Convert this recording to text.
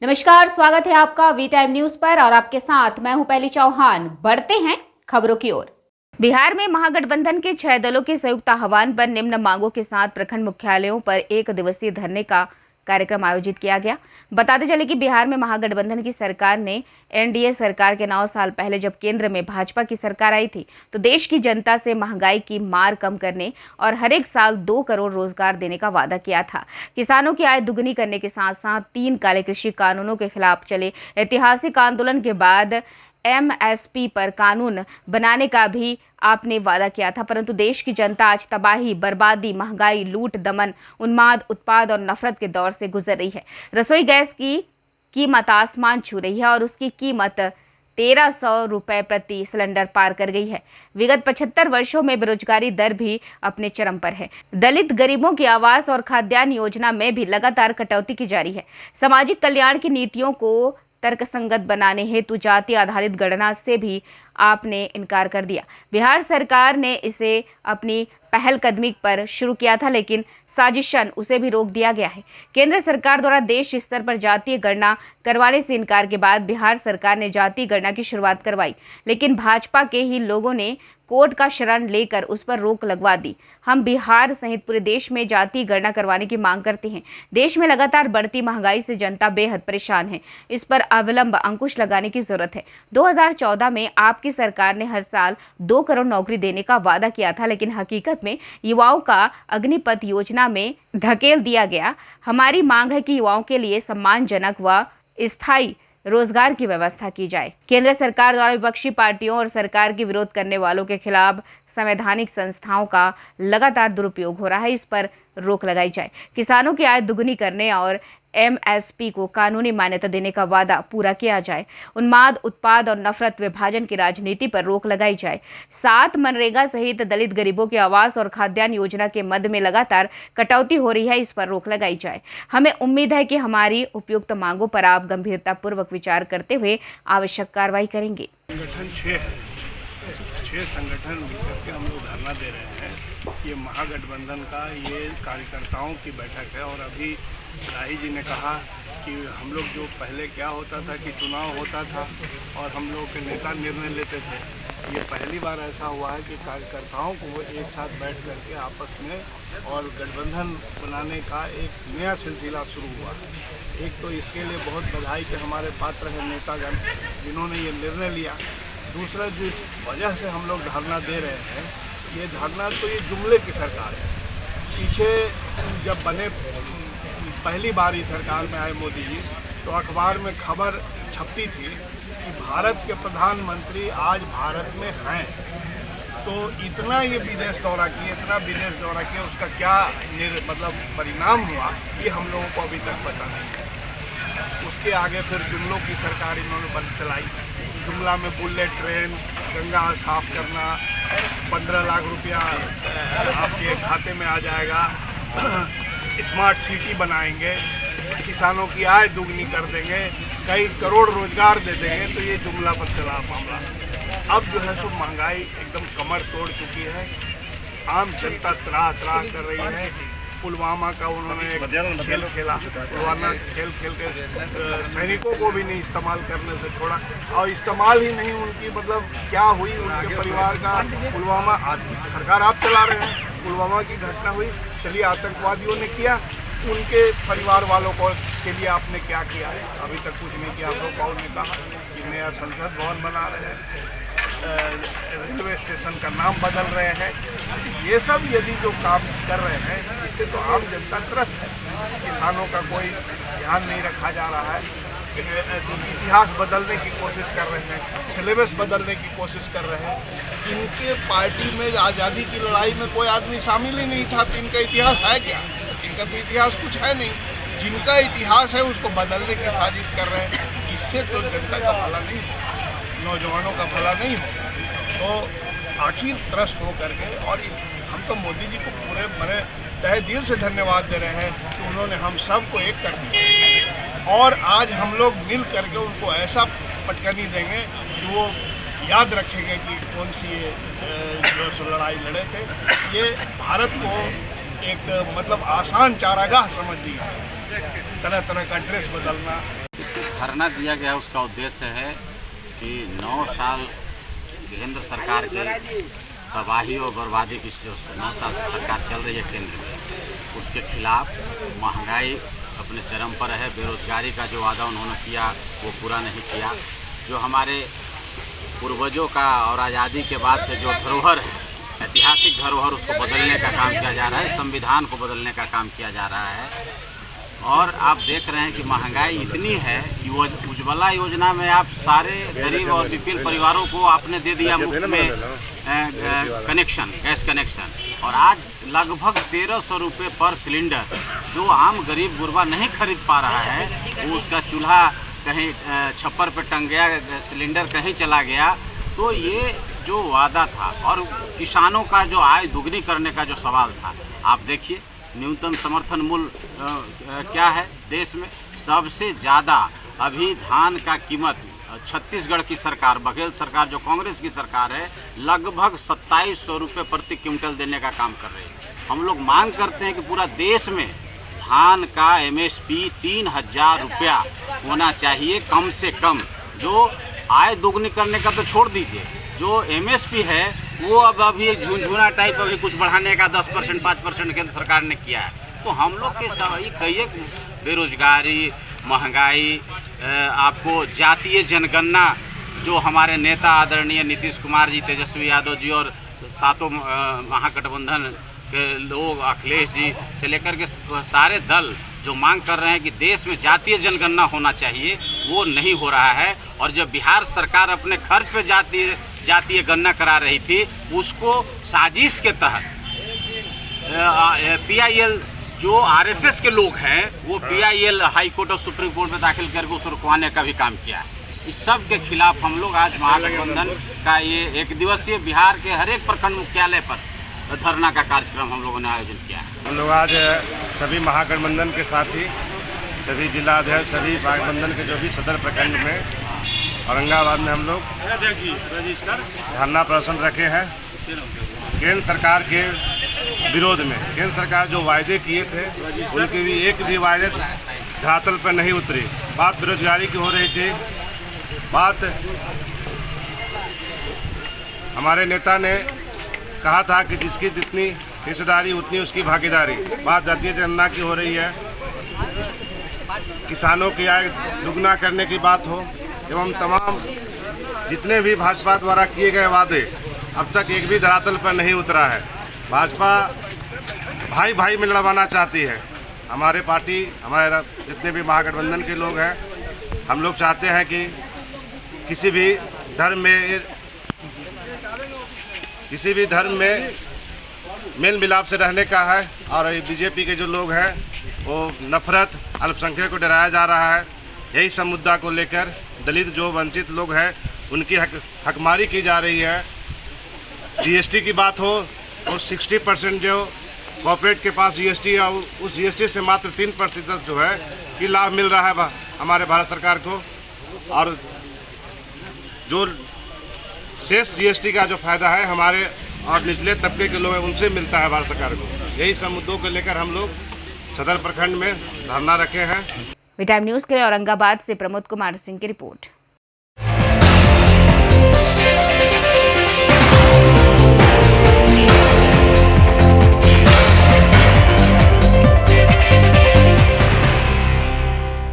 नमस्कार, स्वागत है आपका वी टाइम न्यूज पर और आपके साथ मैं हूं पहली चौहान। बढ़ते हैं खबरों की ओर। बिहार में महागठबंधन के 6 दलों के संयुक्त आह्वान पर निम्न मांगों के साथ प्रखंड मुख्यालयों पर 1 दिवसीय धरने का कार्यक्रम आयोजित किया गया। बताते चले कि बिहार में महागठबंधन की सरकार ने एनडीए सरकार के 9 साल पहले जब केंद्र में भाजपा की सरकार आई थी तो देश की जनता से महंगाई की मार कम करने और हर एक साल 2 करोड़ रोजगार देने का वादा किया था। किसानों की आय दुगनी करने के साथ साथ 3 काले कृषि कानूनों के खिलाफ चले ऐतिहासिक आंदोलन के बाद एमएसपी पर कानून बनाने का भी आपने वादा किया था, परंतु देश की जनता आज तबाही, बर्बादी, महंगाई, लूट, दमन, उन्माद, उत्पाद और नफरत के दौर से गुजर रही है। रसोई गैस की कीमत आसमान छू रही है और उसकी कीमत 1300 रुपए प्रति सिलेंडर पार कर गई है। विगत 75 वर्षों में बेरोजगारी दर भी अपने चरम पर है। दलित गरीबों की आवास और खाद्यान्न योजना में भी लगातार कटौती की जा रही है। सामाजिक कल्याण की नीतियों को तर्कसंगत बनाने हेतु जाति आधारित गणना से भी आपने इनकार कर दिया। बिहार सरकार ने इसे अपनी पहलकदमी पर शुरू किया था, लेकिन साजिशन उसे भी रोक दिया गया है। केंद्र सरकार द्वारा देश स्तर पर जातीय गणना करवाने से इनकार के बाद बिहार सरकार ने जातीय गणना की शुरुआत करवाई, लेकिन भाजपा के ही लोगों ने कोर्ट का शरण लेकर उस पर रोक लगवा दी। हम बिहार सहित पूरे देश में जातीय गणना करवाने की मांग करते हैं। देश में लगातार बढ़ती महंगाई से जनता बेहद परेशान है। इस पर अविलंब अंकुश लगाने की जरूरत है। 2014 में आपकी सरकार ने हर साल 2 करोड़ नौकरी देने का वादा किया था, लेकिन हकीकत में युवाओं का अग्निपथ योजना में धकेल दिया गया। हमारी मांग है कि युवाओं के लिए सम्मानजनक व स्थायी रोजगार की व्यवस्था की जाए। केंद्र सरकार द्वारा विपक्षी पार्टियों और सरकार के विरोध करने वालों के खिलाफ संवैधानिक संस्थाओं का लगातार दुरुपयोग हो रहा है। इस पर रोक लगाई जाए। किसानों की आय दुगनी करने और एमएसपी को कानूनी मान्यता देने का वादा पूरा किया जाए। उन्माद, उत्पाद और नफरत, विभाजन की राजनीति पर रोक लगाई जाए। 7 मनरेगा सहित दलित गरीबों के आवास और खाद्यान्न योजना के मद में लगातार कटौती हो रही है। इस पर रोक लगाई जाए। हमें उम्मीद है कि हमारी उपयुक्त मांगों पर आप गंभीरतापूर्वक विचार करते हुए आवश्यक कार्रवाई करेंगे। संगठन 6 संगठन मिलकर के हम लोग धरना दे रहे हैं। ये महागठबंधन का ये कार्यकर्ताओं की बैठक है और अभी राही जी ने कहा कि हम लोग जो पहले क्या होता था कि चुनाव होता था और हम लोग के नेता निर्णय लेते थे। ये पहली बार ऐसा हुआ है कि कार्यकर्ताओं को एक साथ बैठ करके आपस में और गठबंधन बनाने का एक नया सिलसिला शुरू हुआ। एक तो इसके लिए बहुत बधाई के हमारे पात्र हैं नेतागण जिन्होंने ये निर्णय लिया। दूसरा, जिस वजह से हम लोग धरना दे रहे हैं, ये धरना तो ये जुमले की सरकार है। पीछे जब बने पहली बार ही सरकार में आए मोदी जी तो अखबार में खबर छपती थी कि भारत के प्रधानमंत्री आज भारत में हैं। तो इतना ये विदेश दौरा किए, उसका क्या मतलब परिणाम हुआ ये हम लोगों को अभी तक पता नहीं है। उसके आगे फिर जुमलों की सरकार इन्होंने बंद चलाई। जुमला में बुलेट ट्रेन, गंगा साफ करना, 15 लाख रुपया आपके खाते में आ जाएगा, स्मार्ट सिटी बनाएंगे, किसानों की आय दुगनी कर देंगे, कई करोड़ रोजगार दे देंगे। तो ये जुमला पर चला मामला। अब जो है सो महंगाई एकदम कमर तोड़ चुकी है। आम जनता त्राह कर रही है। पुलवामा का उन्होंने खेल खेला। पुलवामा खेल के सैनिकों को भी नहीं इस्तेमाल करने से छोड़ा और इस्तेमाल ही नहीं उनकी मतलब क्या हुई उनके परिवार का। पुलवामा सरकार आप चला रहे हैं। पुलवामा की घटना हुई, चलिए आतंकवादियों ने किया, उनके परिवार वालों को के लिए आपने क्या किया है? अभी तक कुछ नहीं किया। प्रोपाल ने कहा कि नया संसद भवन बना रहे हैं, रेलवे स्टेशन का नाम बदल रहे हैं। ये सब यदि जो काम कर रहे हैं इससे तो आम जनता त्रस्त है। किसानों का कोई ध्यान नहीं रखा जा रहा है। इतिहास बदलने की कोशिश कर रहे हैं, सिलेबस बदलने की कोशिश कर रहे हैं। इनके पार्टी में आज़ादी की लड़ाई में कोई आदमी शामिल ही नहीं था, तो इनका इतिहास है क्या? इनका तो इतिहास कुछ है नहीं। जिनका इतिहास है उसको बदलने की साजिश कर रहे हैं। इससे तो जनता का भला नहीं हो, नौजवानों का भला नहीं हो। तो आखिर त्रस्त हो करके और हम तो मोदी जी को पूरे मरे तहे दिल से धन्यवाद दे रहे हैं कि उन्होंने हम सबको एक कर दिया और आज हम लोग मिल करके उनको ऐसा पटकनी देंगे कि वो याद रखेंगे कि कौन सी ये जो लड़ाई लड़े थे। ये भारत को एक मतलब आसान चारागाह समझ ली है। तरह तरह का ड्रेस बदलना, धरना दिया गया उसका उद्देश्य है कि 9 साल केंद्र सरकार की तबाही और बर्बादी की जो 9 साल से सरकार चल रही है केंद्र में, उसके खिलाफ महंगाई अपने चरम पर है। बेरोजगारी का जो वादा उन्होंने किया वो पूरा नहीं किया। जो हमारे पूर्वजों का और आज़ादी के बाद से जो धरोहर है, ऐतिहासिक धरोहर, उसको बदलने का काम किया जा रहा है, संविधान को बदलने का काम किया जा रहा है। और आप देख रहे हैं कि महंगाई इतनी है कि वो उज्ज्वला योजना में आप सारे गरीब और विपिन परिवारों को आपने दे दिया मुफ्त में कनेक्शन, गैस कनेक्शन, और आज लगभग 1300 रुपये पर सिलेंडर जो आम गरीब गुरबा नहीं खरीद पा रहा है, वो उसका चूल्हा कहीं छप्पर पर टंग गया, सिलेंडर कहीं चला गया। तो ये जो वादा था और किसानों का जो आय दुगनी करने का जो सवाल था, आप देखिए न्यूनतम समर्थन मूल्य क्या है देश में। सबसे ज़्यादा अभी धान का कीमत छत्तीसगढ़ की सरकार, बघेल सरकार जो कांग्रेस की सरकार है, लगभग 2700 रुपये प्रति क्विंटल देने का काम कर रही है। हम लोग मांग करते हैं कि पूरा देश में धान का MSP 3000 रुपया होना चाहिए कम से कम। जो आय दोगुनी करने का तो छोड़ दीजिए, जो MSP है वो अब अभी झुनझुना टाइप अभी कुछ बढ़ाने का 10% 5% केंद्र सरकार ने किया है। तो हम लोग के सभी कई बेरोजगारी, महंगाई, आपको जातीय जनगणना जो हमारे नेता आदरणीय नीतीश कुमार जी, तेजस्वी यादव जी और सातों महागठबंधन के लोग, अखिलेश जी से लेकर के सारे दल जो मांग कर रहे हैं कि देश में जातीय जनगणना होना चाहिए, वो नहीं हो रहा है। और जब बिहार सरकार अपने खर्च पे जातीय गणना करा रही थी, उसको साजिश के तहत PIL जो RSS के लोग हैं, वो PIL हाई कोर्ट और सुप्रीम कोर्ट में दाखिल करके उसको रुकवाने का भी काम किया है। इस सब के खिलाफ हम लोग आज महागठबंधन का ये 1 दिवसीय बिहार के हर एक प्रखंड मुख्यालय पर धरना का कार्यक्रम हम लोगों ने आयोजन किया है। हम लोग आज सभी महागठबंधन के साथी, सभी जिला अध्यक्ष, सभी महागठबंधन के जो भी सदर प्रखंड में औरंगाबाद में हम लोग धरना प्रदर्शन रखे हैं केंद्र सरकार के विरोध में। केंद्र सरकार जो वायदे किए थे, उनके भी एक भी वायदे धरातल पर नहीं उतरी। बात बेरोजगारी की हो रही थी, बात हमारे नेता ने कहा था कि जिसकी जितनी हिस्सेदारी उतनी उसकी भागीदारी। बात जातीय जनगणना की हो रही है, किसानों की आय दुगना करने की बात हो, एवं तमाम जितने भी भाजपा द्वारा किए गए वादे अब तक एक भी धरातल पर नहीं उतरा है। भाजपा भाई भाई में लड़वाना चाहती है। हमारे पार्टी, हमारे जितने भी महागठबंधन के लोग हैं, हम लोग चाहते हैं कि किसी भी धर्म में मेल मिलाप से रहने का है। और बीजेपी के जो लोग हैं वो नफरत, अल्पसंख्यक को डराया जा रहा है। यही सब मुद्दा को लेकर दलित जो वंचित लोग हैं उनकी हकमारी की जा रही है। GST की बात हो तो 60% जो कॉर्पोरेट के पास GST है, उस GST से मात्र 3% जो है कि लाभ मिल रहा है हमारे भारत सरकार को। और जो शेष GST का जो फायदा है हमारे और निचले तबके के लोग हैं उनसे मिलता है भारत सरकार को। यही सब मुद्दों को लेकर हम लोग सदर प्रखंड में धरना रखे हैं। वी टाइम न्यूज़ के लिए औरंगाबाद से प्रमोद कुमार सिंह की रिपोर्ट।